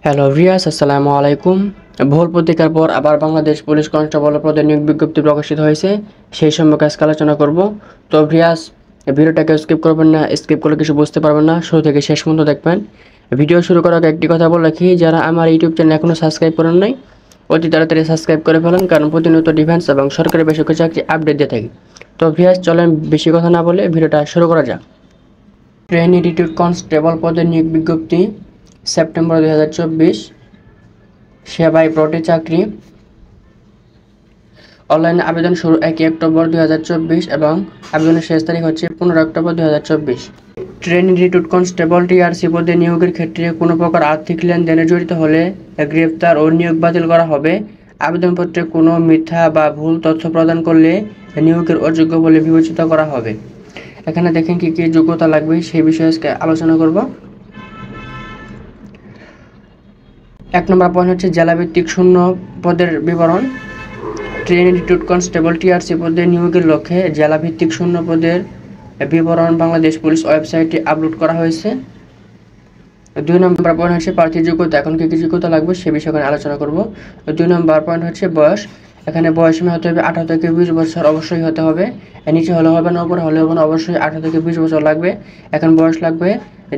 Hello viewers, আসসালামু আলাইকুম। ভুল পত্রিকার পর আবার বাংলাদেশ পুলিশ কনস্টেবল পদে নিয়োগ বিজ্ঞপ্তি প্রকাশিত হয়েছে, সেই সম্পর্কে আজকে আলোচনা করব। তো ভিউয়ার্স, ভিডিওটাকে স্কিপ করবেন না, স্কিপ করলে কিছু বুঝতে পারবেন না, শুরু থেকে শেষ পর্যন্ত দেখবেন। ভিডিও শুরু করার আগে একটি কথা বলে রাখি, যারা আমার ইউটিউব চ্যানেল এখনও সাবস্ক্রাইব করেন নাই অতি তাড়াতাড়ি সাবস্ক্রাইব করে ফেলেন, কারণ প্রতিনিয়ত ডিফেন্স এবং সরকারি বেসরকারি চাকরি আপডেট দিয়ে থাকি। তো ভিউয়ার্স, চলেন বেশি কথা না বলে ভিডিওটা শুরু করা যাক। ট্রেনি রিক্রুট কনস্টেবল পদে নিয়োগ বিজ্ঞপ্তি সেপ্টেম্বর 2024, সেবায় ব্রডে চাকরি। অনলাইনে আবেদন শুরু 1 অক্টোবর 2024 এবং আবেদনের শেষ তারিখ হচ্ছে 15 October 2024। Trainee recruit constable TRC পদে নিয়োগের ক্ষেত্রে কোনো প্রকার আর্থিক লেনদেনে জড়িত হলে গ্রেফতার ও নিয়োগ বাতিল করা হবে। আবেদনপত্রে কোনো মিথ্যা বা ভুল তথ্য প্রদান করলে নিয়োগের অযোগ্য বলে বিবেচিত করা হবে। এখানে দেখেন কি কি যোগ্যতা লাগবে সেই বিষয়ে আজকে আলোচনা করব। 1 নম্বর পয়েন্ট হচ্ছে জেলাভিত্তিক শূন্য পদের বিবরণ। ট্রেনি রিক্রুট কনস্টেবল টিআরসি পদে নিয়োগের লক্ষ্যে জেলাভিত্তিক শূন্য পদের বিবরণ বাংলাদেশ পুলিশ ওয়েবসাইটে আপলোড করা হয়েছে। 2 নম্বর পয়েন্ট হচ্ছে প্রার্থীর যোগ্যতা। এখন কী কী যোগ্যতা লাগবে সে বিষয়ে এখানে আলোচনা করব। 2 নম্বর পয়েন্ট হচ্ছে বয়স। এখানে বয়সীমা হতে হবে 18 থেকে 20 বছর অবশ্যই হতে হবে। নিচে হলে হবে না, উপরে হলে হবে না, অবশ্যই 18 থেকে 20 বছর লাগবে। এখন বয়স লাগবে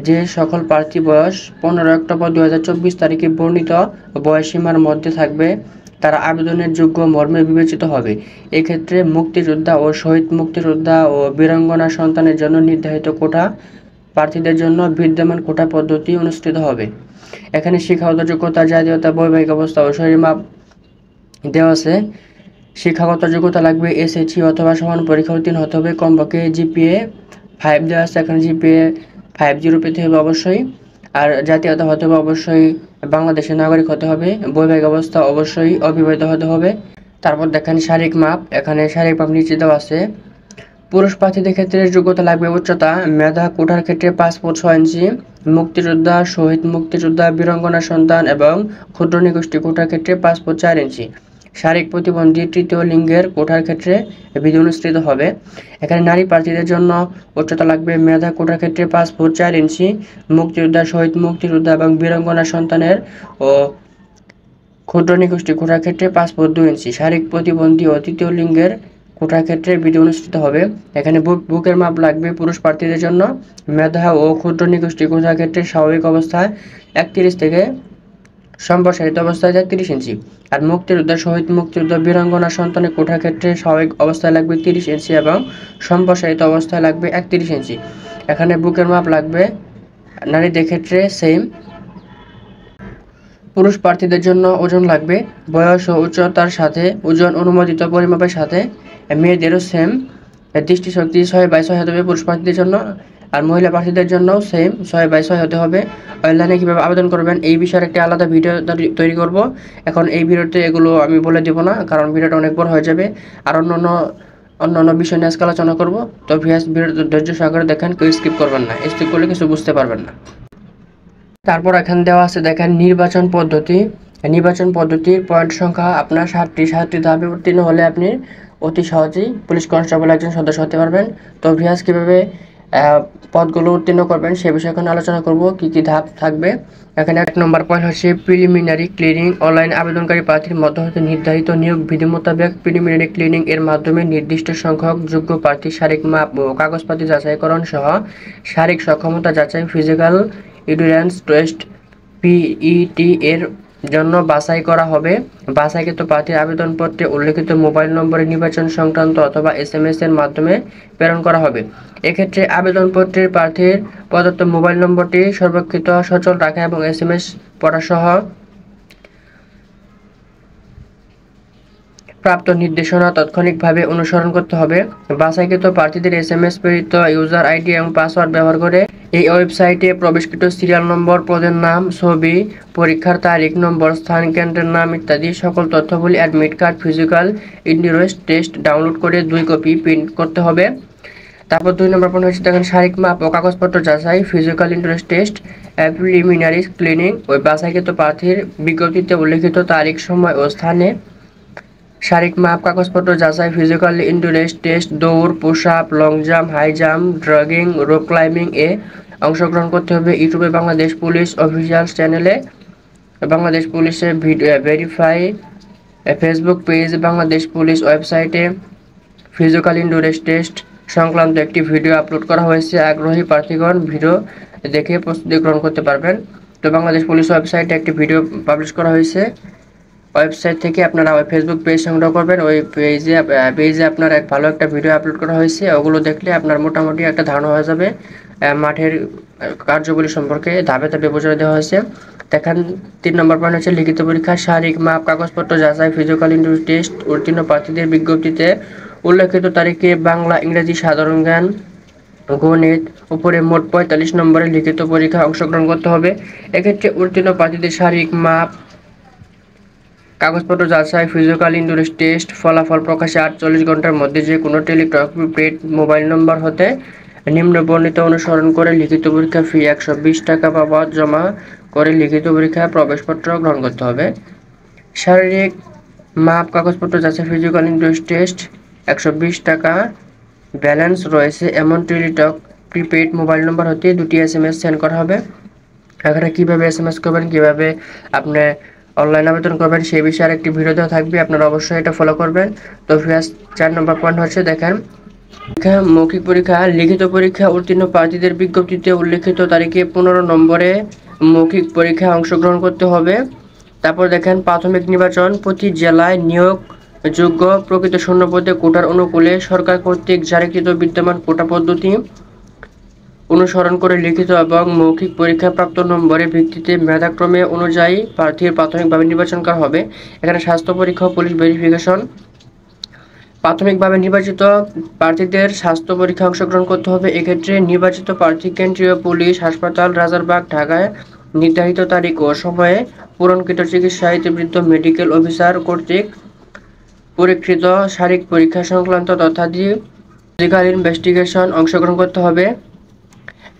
যে সকল প্রার্থী বয়স 15 অক্টোবর 2024 তারিখে বর্ণিত বয়সীমার মধ্যে থাকবে তারা আবেদনের যোগ্য মর্মে বিবেচিত হবে। এক্ষেত্রে মুক্তিযোদ্ধা ও শহীদ মুক্তিযোদ্ধা ও বীরাঙ্গনা সন্তানের জন্য নির্ধারিত কোটা প্রার্থীদের জন্য বিদ্যমান কোটা পদ্ধতি অনুষ্ঠিত হবে। এখানে শিক্ষাগত যোগ্যতা, জাতীয়তা, বৈবাহিক অবস্থা ও শরীর মাপ দেওয়া আছে। শিক্ষাগত যোগ্যতা লাগবে এসএসসি অথবা সমান পরীক্ষা উত্তীর্ণ হতে হবে, কমপক্ষে জিপিএ 5 দেওয়া আছে, এখানে জিপিএ 5.0 পেতে হবে অবশ্যই। আর জাতীয়তা হতে হবে অবশ্যই বাংলাদেশের নাগরিক হতে হবে, বৈবাহিক অবস্থা অবশ্যই অবিবাহিত হতে হবে। তারপর দেখেন শারীরিক মাপ, এখানে শারীরিক মাপ নিচে দেওয়া আছে। পুরুষ প্রার্থীদের ক্ষেত্রে যোগ্যতা লাগবে উচ্চতা, মেধা কোটার ক্ষেত্রে 5 ফুট 6 ইঞ্চি, মুক্তিযোদ্ধা, শহীদ মুক্তিযোদ্ধা, বীরাঙ্গনা সন্তান এবং ক্ষুদ্র নিগোষ্ঠী কোটার ক্ষেত্রে 5 ফুট 4 ইঞ্চি। শারীরিক প্রতিবন্ধী তৃতীয় লিঙ্গের কোটার ক্ষেত্রে বিধি অনুষ্ঠিত হবে। এখানে নারী প্রার্থীদের জন্য উচ্চতা লাগবে মেধা কোটার ক্ষেত্রে 5 ফুট 4 ইঞ্চি, মুক্তিযোদ্ধা, শহীদ মুক্তিযোদ্ধা এবং বীরাঙ্গনা সন্তানের ও ক্ষুদ্র নিগোষ্ঠী কোটার ক্ষেত্রে 5 ফুট 2 ইঞ্চি। শারীরিক প্রতিবন্ধী ও তৃতীয় লিঙ্গের কোটার ক্ষেত্রে বিধি অনুষ্ঠিত হবে। এখানে বুকের মাপ লাগবে পুরুষ প্রার্থীদের জন্য, মেধা ও ক্ষুদ্র নিগোষ্ঠী কোটার ক্ষেত্রে স্বাভাবিক অবস্থায় 31 থেকে সম্প্রসারিত অবস্থায় 33 ইঞ্চি। আর মুক্তিযোদ্ধা, শহীদ মুক্তিযোদ্ধা, বীরাঙ্গনা সন্তানের কোটার ক্ষেত্রে স্বাভাবিক অবস্থায় লাগবে 30 ইঞ্চি এবং সম্প্রসারিত অবস্থায় লাগবে 31 ইঞ্চি। এখানে বুকের মাপ লাগবে নারীদের ক্ষেত্রে সেম। পুরুষ প্রার্থীদের জন্য ওজন লাগবে বয়স ও উচ্চতার সাথে ওজন অনুমোদিত পরিমাপের সাথে। মেয়েদেরও সেম, দৃষ্টিশক্তি 6/6 হতে হবে পুরুষ প্রার্থীদের জন্য, আর মহিলা প্রার্থীদের জন্য সেম 6/6 হতে হবে। অনলাইনে কীভাবে আবেদন করবেন এই বিষয়ে একটি আলাদা ভিডিও তৈরি করব। এখন এই ভিডিওতে এগুলো আমি বলে দেবো না, কারণ ভিডিওটা অনেক বড় হয়ে যাবে। আর অন্যান্য বিষয় নিয়ে আজকে আলোচনা করব। তো ভিউয়ার্স, ভিডিওটা ধৈর্য সহকারে দেখেন, কেউ স্কিপ করবেন না, স্কিপ করলে কিছু বুঝতে পারবেন না। তারপর এখানে দেওয়া আছে দেখেন নির্বাচন পদ্ধতি। নির্বাচন পদ্ধতির পয়েন্ট সংখ্যা আপনার 7টি ধাপে উত্তীর্ণ হলে আপনি অতি সহজেই পুলিশ কনস্টেবল একজন সদস্য হতে পারবেন। তো ভিউয়ার্স, কীভাবে পদগুলো উত্তীর্ণ করবেন সে বিষয়ে এখন আলোচনা করব, কি কি ধাপ থাকবে। এখানে 1 নম্বর পয়েন্ট হচ্ছে প্রিলিমিনারি ক্লিনিং। অনলাইন আবেদনকারী প্রার্থীর মধ্য হতে নির্ধারিত নিয়োগ বিধি মোতাবেক প্রিলিমিনারি ক্লিনিং এর মাধ্যমে নির্দিষ্ট সংখ্যক যোগ্য প্রার্থীর শারীরিক মাপ ও কাগজপাতি যাচাইকরণ সহ শারীরিক সক্ষমতা যাচাই ফিজিক্যাল এন্ডুরেন্স টেস্ট পিইটি এর জন্য বাছাই করা হবে। বাছাইকৃত প্রার্থীর আবেদনপত্রে উল্লেখিত মোবাইল নম্বরে নির্বাচন সংক্রান্ত অথবা SMS এর মাধ্যমে প্রেরণ করা হবে। এক্ষেত্রে আবেদনপত্রের প্রার্থীর প্রদত্ত মোবাইল নম্বরটি সংরক্ষিত সচল রাখা এবং SMS পড়া সহ প্রাপ্ত নির্দেশনা তাৎক্ষণিকভাবে অনুসরণ করতে হবে। বাছাইকৃত প্রার্থীদের SMS প্রেরিত ইউজার আইডি এবং পাসওয়ার্ড ব্যবহার করে এই ওয়েবসাইটে প্রবেশকৃত সিরিয়াল নম্বর, পদের নাম, ছবি, পরীক্ষার তারিখ, নম্বর, স্থান, কেন্দ্রের নাম ইত্যাদি সকল তথ্যগুলি admit card, physical endurance test download করে 2 কপি প্রিন্ট করতে হবে। তারপর 2 নম্বর পয়েন্ট হচ্ছে দেখেন শারীরিক মাপ ও কাগজপত্র যাচাই physical endurance test preliminary cleaning. ওই বাছাইকৃত প্রার্থীর বিজ্ঞপ্তিতে উল্লেখিত তারিখ, সময় ও স্থানে শারীরিক মাপ, কাগজপত্র যাচাই, ফিজিক্যাল এন্ডুরেন্স টেস্ট, দৌড়, push up, long jump, high jump, dragging, rope climbing এ অংশগ্রহণ করতে হবে। ইউটিউবে বাংলাদেশ পুলিশ অফিসিয়াল চ্যানেলে বাংলাদেশ পুলিশের verify Facebook page, Bangladesh police ওয়েবসাইটে ফিজিক্যাল ইন্ডোরেজ টেস্ট সংক্রান্ত একটি ভিডিও আপলোড করা হয়েছে। আগ্রহী প্রার্থীগণ ভিডিও দেখে প্রস্তুতি গ্রহণ করতে পারবেন। তো বাংলাদেশ পুলিশ ওয়েবসাইটে একটি ভিডিও পাবলিশ করা হয়েছে। ওয়েবসাইট থেকে আপনারা ওই ফেসবুক পেজ সংগ্রহ করবেন। ওই পেজে আপনার ভালো একটা ভিডিও আপলোড করা হয়েছে। ওগুলো দেখলে আপনার মোটামুটি একটা ধারণা হয়ে যাবে মাঠের কার্যবলী সম্পর্কে ধাপে ধাপে বোঝানো দেওয়া হয়েছে। দেখেন 3 নম্বর পয়েন্ট হচ্ছে লিখিত পরীক্ষা, শারীরিক মাপ, কাগজপত্র যাচাই, ফিজিক্যাল ইন্ডোরেজ টেস্ট। উত্তীর্ণ প্রার্থীদের বিজ্ঞপ্তিতে উল্লেখিত তারিখে বাংলা, ইংরেজি, সাধারণ জ্ঞান, গণিত উপরে মোট 45 নম্বরের লিখিত পরীক্ষায় অংশগ্রহণ করতে হবে। এক্ষেত্রে উত্তীর্ণ প্রার্থীদের শারীরিক মাপ, কাগজপত্র যাচাই, ফিজিক্যাল ইন্ডোরেজ টেস্ট ফলাফল প্রকাশে 48 ঘন্টার মধ্যে যে কোনো টেলিটক মোবাইল নম্বর হতে নিম্ন বর্ণিত অনুসরণ করে লিখিত পরীক্ষা ফি 120 টাকা বাবদ জমা করে লিখিত পরীক্ষায় প্রবেশপত্র গ্রহণ করতে হবে। শারীরিক মাপ, কাগজপত্র যাচাই, ফিজিক্যাল ইন্ডোরেজ টেস্ট 120 টাকা ব্যালেন্স রয়েছে এমন টেলিটক প্রিপেড মোবাইল নম্বর হতে 2টি SMS সেন্ড করা হবে। এখানে কীভাবে SMS করবেন, কীভাবে আপনি অনলাইন আবেদন করবেন সেই বিষয়ে আরেকটি ভিডিও দেওয়া থাকবে, আপনারা অবশ্যই এটা ফলো করবেন। তো ফার্স্ট 4 নম্বর পয়েন্ট হচ্ছে দেখেন মৌখিক পরীক্ষা, লিখিত পরীক্ষা উত্তীর্ণ প্রার্থীদের বিজ্ঞপ্তিতে উল্লেখিত তারিখে 15 নম্বরে মৌখিক পরীক্ষায় অংশগ্রহণ করতে হবে। তারপর দেখেন প্রাথমিক নির্বাচন, প্রতি জেলায় নিয়োগ যোগ্য প্রকৃত শূন্যপদে কোটার অনুকূলে সরকার কর্তৃক জারিকৃত বিদ্যমান কোটা পদ্ধতি অনুসরণ করে লিখিত এবং মৌখিক পরীক্ষা প্রাপ্ত নম্বরের ভিত্তিতে মেধাক্রমে অনুযায়ী প্রার্থীর প্রাথমিকভাবে নির্বাচন করা হবে। এখানে স্বাস্থ্য পরীক্ষা ও পুলিশ ভেরিফিকেশন। প্রাথমিকভাবে নির্বাচিত প্রার্থীদের স্বাস্থ্য পরীক্ষায় অংশগ্রহণ করতে হবে। এক্ষেত্রে নির্বাচিত প্রার্থী কেন্দ্রীয় পুলিশ হাসপাতাল রাজারবাগ, ঢাকায় নির্ধারিত তারিখ ও সময়ে পূরণকৃত চিকিৎসা ইতিবৃত্ত মেডিকেল অফিসার কর্তৃক পরীক্ষিত শারীরিক পরীক্ষা সংক্রান্ত তথ্যাদি ফিজিক্যাল ইনভেস্টিগেশন অংশগ্রহণ করতে হবে।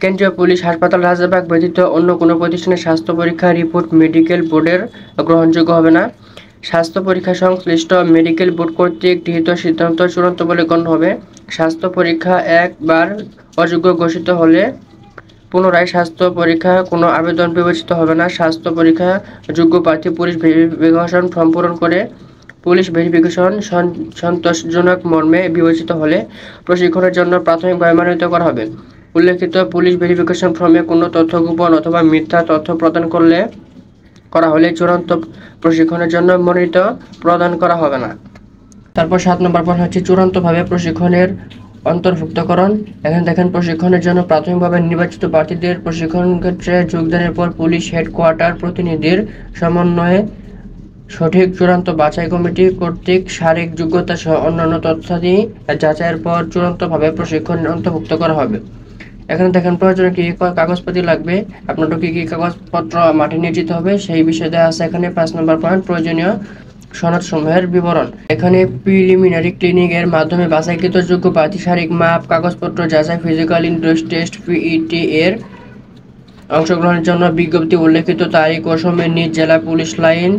কেন্দ্রীয় পুলিশ হাসপাতাল রাজারবাগ ব্যতীত অন্য কোনো প্রতিষ্ঠানের স্বাস্থ্য পরীক্ষা রিপোর্ট মেডিকেল বোর্ডের গ্রহণযোগ্য হবে না। স্বাস্থ্য পরীক্ষা সংশ্লিষ্ট মেডিকেল বোর্ড কর্তৃক গৃহীত সিদ্ধান্ত চূড়ান্ত বলে গণ্য হবে। স্বাস্থ্য পরীক্ষা একবার অযোগ্য ঘোষিত হলে পুনরায় স্বাস্থ্য পরীক্ষা কোনো আবেদন বিবেচিত হবে না। স্বাস্থ্য পরীক্ষা যোগ্য প্রার্থী পুলিশ ভেরিফিকেশন ফর্ম পূরণ করে পুলিশ ভেরিফিকেশন সন্তোষজনক মর্মে বিবেচিত হলে প্রশিক্ষণের জন্য প্রাথমিকভাবে মনোনীত করা হবে। উল্লেখিত পুলিশ ভেরিফিকেশন ফর্মে কোনো তথ্য গোপন অথবা মিথ্যা তথ্য প্রদান করা হলে চূড়ান্ত প্রশিক্ষণের জন্য মনোনীত প্রদান করা হবে না। তারপর 7 নম্বর পয়েন্ট হচ্ছে চূড়ান্তভাবে প্রশিক্ষণের অন্তর্ভুক্তকরণ। এখানে দেখেন প্রশিক্ষণের জন্য প্রাথমিকভাবে নির্বাচিত প্রার্থীদের প্রশিক্ষণ ক্ষেত্রে যোগদানের পর পুলিশ হেডকোয়ার্টার প্রতিনিধির সমন্বয়ে সঠিক চূড়ান্ত বাছাই কমিটি কর্তৃক শারীরিক যোগ্যতা সহ অন্যান্য তথ্যাদি যাচাইয়ের পর চূড়ান্তভাবে প্রশিক্ষণে অন্তর্ভুক্ত করা হবে। এখানে দেখেন প্রয়োজনে কি কাগজপত্র লাগবে, আপনার কি কি কাগজপত্র মাঠে নিয়ে যেতে হবে সেই বিষয়ে দেওয়া আছে। এখানে 5 নম্বর পয়েন্ট প্রয়োজনীয় সনদ সমূহের বিবরণ। এখানে প্রিলিমিনারি ক্লিনিক এর মাধ্যমে বাছাইকৃত যোগ্য প্রার্থী শারীরিক মাপ, কাগজপত্র যাচাই, ফিজিক্যাল ইন্ডোরেজ টেস্ট পিইটি এর অংশগ্রহণের জন্য বিজ্ঞপ্তি উল্লেখিত তারিখ ও সময়ে নিজ জেলা পুলিশ লাইন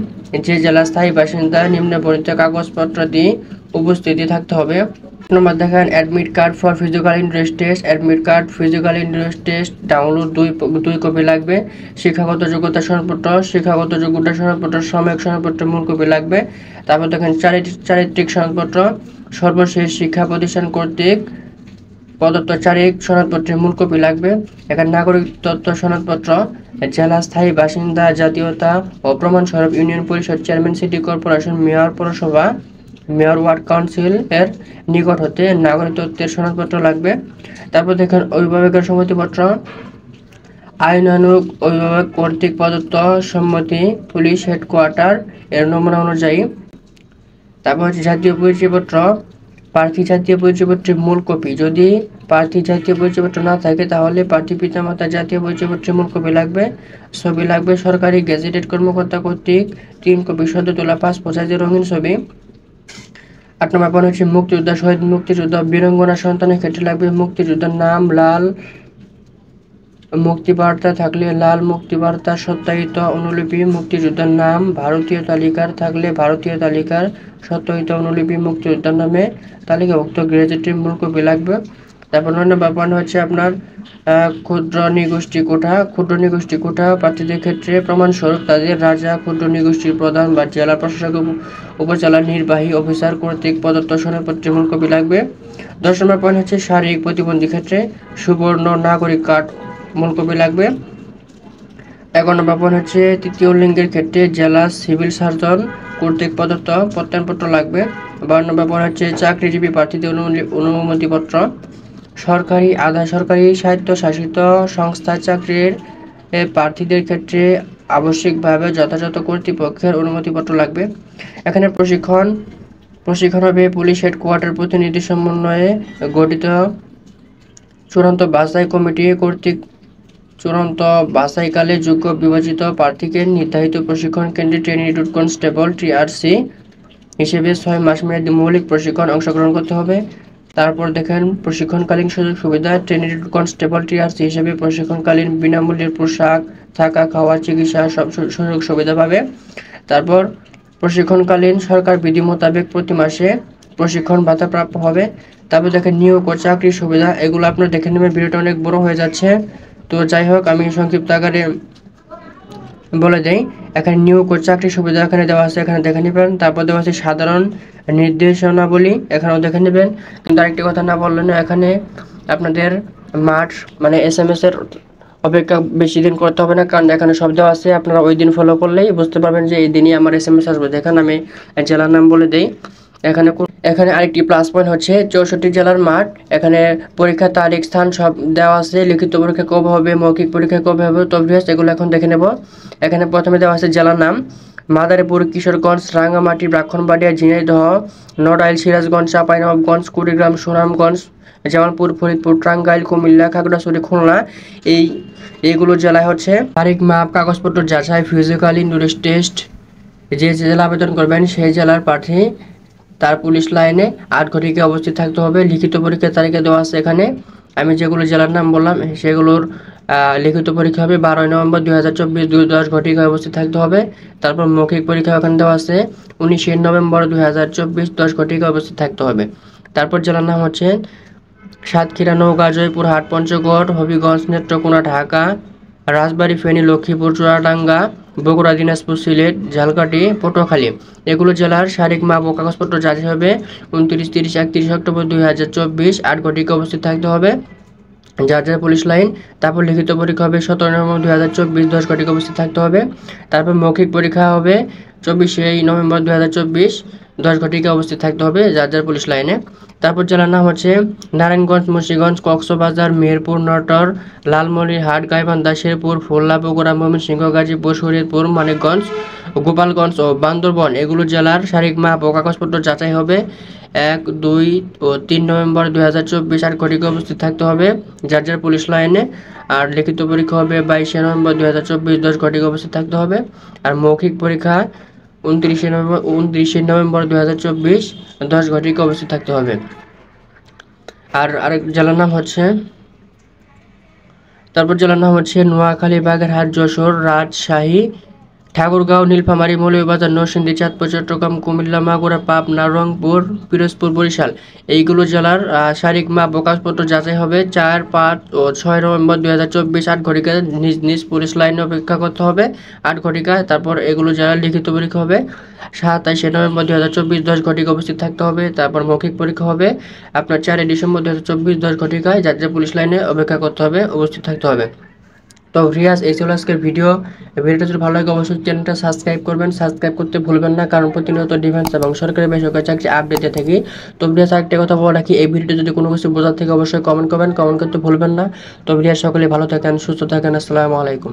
যে জেলা স্থায়ী বাসিন্দা নিম্নবর্ণিত কাগজপত্র দিয়ে উপস্থিতি থাকতে হবে। নম্বর দেখেন admit card for physical endurance test. Admit card physical endurance test download 2 copy লাগবে। শিক্ষাগত যোগ্যতা সনদপত্র, শিক্ষাগত যোগ্যতা সনদপত্র, সাময়িক সনদপত্র মূল কপি লাগবে। তারপর দেখেন চারিত্রিক সনদপত্র, সর্বশেষ শিক্ষা প্রতিষ্ঠান কর্তৃক প্রদত্ত চারিত্রিক সনদপত্রের মূল কপি লাগবে। এখানে নাগরিক তথ্য সনদপত্র, জেলা স্থায়ী বাসিন্দা, জাতীয়তা ও প্রমাণস্বরূপ ইউনিয়ন পরিষদ চেয়ারম্যান, সিটি কর্পোরেশন, মেয়র, পৌরসভা, মেয়র, ওয়ার্ড কাউন্সিল এর নিকট হতে নাগরিক তথ্যের সনদপত্র লাগবে। তারপর দেখেন অভিভাবকের সম্মতিপত্র, আইনানুগ অভিভাবক কর্তৃক প্রদত্ত সম্মতি পুলিশ হেডকোয়ার্টার এর নমুনা অনুযায়ী। তারপর হচ্ছে জাতীয় পরিচয়পত্র, প্রার্থী জাতীয় পরিচয়পত্রের মূল কপি। যদি প্রার্থী জাতীয় পরিচয়পত্র না থাকে তাহলে প্রার্থী পিতামাতার জাতীয় পরিচয়পত্রের মূল কপি লাগবে। ছবি লাগবে সরকারি গেজেটেড কর্মকর্তা কর্তৃক 3 কপি সদ্য তোলা পাসপোর্ট সাইজের রঙিন ছবি। 8 নম্বর পয়েন্ট হচ্ছে মুক্তিযোদ্ধা, শহীদ মুক্তিযোদ্ধা, বীরাঙ্গনা সন্তানের ক্ষেত্রে লাগবে মুক্তিযোদ্ধার নাম, লাল মুক্তিবার্তা থাকলে লাল মুক্তিবার্তার সত্যায়িত অনুলিপি, মুক্তিযোদ্ধার নাম ভারতীয় তালিকার থাকলে ভারতীয় তালিকার সত্যায়িত অনুলিপি, মুক্তিযোদ্ধার নামে তালিকাভুক্ত গেজেটের মূল কপি লাগবে। তারপর 9 নম্বর পয়েন্ট হচ্ছে আপনার ক্ষুদ্র নিগোষ্ঠী কোটা প্রার্থীদের ক্ষেত্রে প্রমাণস্বরূপ তাদের রাজা, ক্ষুদ্র নিগোষ্ঠীর প্রধান বা জেলা প্রশাসক, উপজেলা নির্বাহী অফিসার কর্তৃক প্রদত্ত সনদপত্রে মূল কপি লাগবে। 10 নম্বর পয়েন্ট হচ্ছে শারীরিক প্রতিবন্ধী ক্ষেত্রে সুবর্ণ নাগরিক কার্ড মূল কপি লাগবে। 11 নম্বর পয়েন্ট হচ্ছে তৃতীয় লিঙ্গের ক্ষেত্রে জেলা সিভিল সার্জন কর্তৃক প্রদত্ত প্রত্যয়নপত্র লাগবে। 12 নম্বর পয়েন্ট হচ্ছে চাকরিজীবী প্রার্থীদের অনুমতিপত্র। সরকারি, আধা সরকারি, স্বায়ত্তশাসিত সংস্থায় চাকরির প্রার্থীদের ক্ষেত্রে আবশ্যিকভাবে যথাযথ কর্তৃপক্ষের অনুমতিপত্র লাগবে। এখানে প্রশিক্ষণ হবে পুলিশ হেডকোয়ার্টার প্রতিনিধি সমন্বয়ে গঠিত চূড়ান্ত বাছাই কমিটি কর্তৃক চূড়ান্ত বাছাইকালে যোগ্য বিবেচিত প্রার্থীকে নির্ধারিত প্রশিক্ষণ কেন্দ্রে ট্রেনিং রিক্রুট কনস্টেবল টিআরসি হিসেবে 6 মাস মেয়াদী মৌলিক প্রশিক্ষণ অংশগ্রহণ করতে হবে। তারপর দেখেন প্রশিক্ষণকালীন সুযোগ সুবিধা। ট্রেনিং রিক্রুট কনস্টেবল টিআরসি হিসেবে প্রশিক্ষণকালীন বিনামূল্যের পোশাক, থাকা, খাওয়া, চিকিৎসা সব সুযোগ সুবিধা পাবে। তারপর প্রশিক্ষণকালীন সরকার বিধি মোতাবেক প্রতি মাসে প্রশিক্ষণ ভাতা প্রাপ্য হবে। তারপর দেখেন নিয়োগ ও চাকরির সুবিধা, এগুলো আপনারা দেখে নেবেন, ভিডিওটা অনেক বড় হয়ে যাচ্ছে। তো যাই হোক, আমি সংক্ষিপ্ত আকারে বলে দেই। এখানে নিয়োগ ও চাকরির সুবিধা এখানে দেওয়া আছে, এখানে দেখে নেবেন। তারপর দেওয়া আছে সাধারণ নির্দেশনাবলী, এখানেও দেখে নেবেন। কিন্তু আরেকটি কথা না বললেন, এখানে আপনাদের মাঠ মানে SMS এর অপেক্ষা বেশি দিন করতে হবে না, কারণ এখানে সব দেওয়া আছে। আপনারা ওই দিন ফলো করলেই বুঝতে পারবেন যে এই দিনই আমার SMS আসবে। দেখেন আমি জেলার নাম বলে দেই। এখানে আরেকটি প্লাস পয়েন্ট হচ্ছে 64 জেলার মাঠ। এখানে পরীক্ষা তারিখ, স্থান সব দেওয়া আছে। লিখিত পরীক্ষা কবে হবে, মৌখিক পরীক্ষা কবে হবে, তফরিয়াস, এগুলো এখন দেখে নেব। এখানে প্রথমে দেওয়া আছে জেলার নাম: মাদারীপুর, কিশোরগঞ্জ, রাঙ্গামাটি, ব্রাহ্মণবাড়িয়া, ঝিনাইদহ, নড়াইল, সিরাজগঞ্জ, চাঁপাইনবাবগঞ্জ, কুড়িগ্রাম, সুনামগঞ্জ, জামালপুর, ফরিদপুর, টাঙ্গাইল, কুমিল্লা, খাগড়াছড়ি, খুলনা। এইগুলো জেলায় হচ্ছে তারিখ মাপ, কাগজপত্র যাচাই, ফিজিক্যাল, ইন্ডোরেস টেস্ট। যে জেলা আবেদন করবেন সেই জেলার প্রার্থী তার পুলিশ লাইনে 8 ঘটিকায় অবস্থিত থাকতে হবে। লিখিত পরীক্ষার তারিখে দেওয়া আছে এখানে। আমি যেগুলো জেলার নাম বললাম সেগুলোর লিখিত পরীক্ষা হবে 12 নভেম্বর 2024 10 ঘটিকায় অবস্থিত থাকতে হবে। তারপর মৌখিক পরীক্ষা এখানে দেওয়া আছে 19 নভেম্বর 2024 10 ঘটিকায় অবস্থিত থাকতে হবে। তারপর জেলার নাম হচ্ছে সাতক্ষীরা, নওগাঁ, জয়পুরহাট, পঞ্চগড়, হবিগঞ্জ, নেত্রকোনা, ঢাকা, রাজবাড়ী, ফেনী, লক্ষ্মীপুর, চুয়াডাঙ্গা, বগুড়া, দিনাজপুর, সিলেট, ঝালকাঠি, পটুয়াখালী। এগুলো জেলার শারীরিক মাপ ও কাগজপত্র যাচাই হবে 29, 30, 31 অক্টোবর 2024 8 ঘটিকায় অবস্থিত থাকতে হবে যার পুলিশ লাইন। তারপর লিখিত পরীক্ষা হবে 17 নভেম্বর 2024 10 ঘটিকায় অবস্থিত থাকতে হবে। তারপর মৌখিক পরীক্ষা হবে 24 নভেম্বর 2024 10 ঘটিকায় অবস্থিত থাকতে হবে যার পুলিশ লাইনে। তারপর জেলার নাম হচ্ছে নারায়ণগঞ্জ, মুন্সিগঞ্জ, কক্সবাজার, মেহেরপুর, নটর, লালমনিরহাট, গাইবান্ধা, শেরপুর, খুলনা, বগুড়া, ময়মনসিংহ, গাজীপুর, শরীয়তপুর, মানিকগঞ্জ, গোপালগঞ্জ ও বান্দরবান। এগুলো জেলার শারীরিক মাপ ও কাগজপত্র যাচাই হবে 1, 2 ও 3 নভেম্বর 2024 8 ঘটিকায় অবস্থিত থাকতে হবে যার পুলিশ লাইনে। আর লিখিত পরীক্ষা হবে 22 নভেম্বর 2024 10 ঘটিকায় অবস্থিত থাকতে হবে। আর মৌখিক পরীক্ষা 29 নভেম্বর 2024 10 ঘটিকায় অবস্থিত থাকতে হবে। আর আরেক জেলার নাম হচ্ছে নোয়াখালী, বাগেরহাট, যশোর, রাজশাহী, ঠাকুরগাঁও, নীলফামারী, মৌলভীবাজার, নরসিংদী, চাঁদপুর, চট্টগ্রাম, কুমিল্লা, মাগুরা, পাবনা, রংপুর, পিরোজপুর, বরিশাল। এইগুলো জেলার শারীরিক মাপ ও কাগজপত্র যাচাই হবে 4, 5 ও 6 নভেম্বর 2024 8 ঘটিকায় নিজ নিজ পুলিশ লাইনে অপেক্ষা করতে হবে 8 ঘটিকায়। তারপর এগুলো জেলার লিখিত পরীক্ষা হবে 27 নভেম্বর 2024 10 ঘটিকায় উপস্থিত থাকতে হবে। তারপর মৌখিক পরীক্ষা হবে আপনার 4 ডিসেম্বর 2024 10 ঘটিকায় যার পুলিশ লাইনে অপেক্ষা করতে হবে, উপস্থিত থাকতে হবে। তো ভিউয়ার্স, এই ছিল আজকের ভিডিওটা যদি ভালো লাগে অবশ্যই চ্যানেলটা সাবস্ক্রাইব করবেন, সাবস্ক্রাইব করতে ভুলবেন না, কারণ প্রতিনিয়ত ডিফেন্স এবং সরকারি বেসরকারি চাকরি আপডেট দিয়ে থাকি। তো ভিউয়ার্স, আরেকটা কথা বলে রাখি, এই ভিডিওতে যদি কোনো কিছু বোঝার থেকে অবশ্যই কমেন্ট করবেন, কমেন্ট করতে ভুলবেন না। তো ভিউয়ার্স, সকলে ভালো থাকেন, সুস্থ থাকেন, আসসালামু আলাইকুম।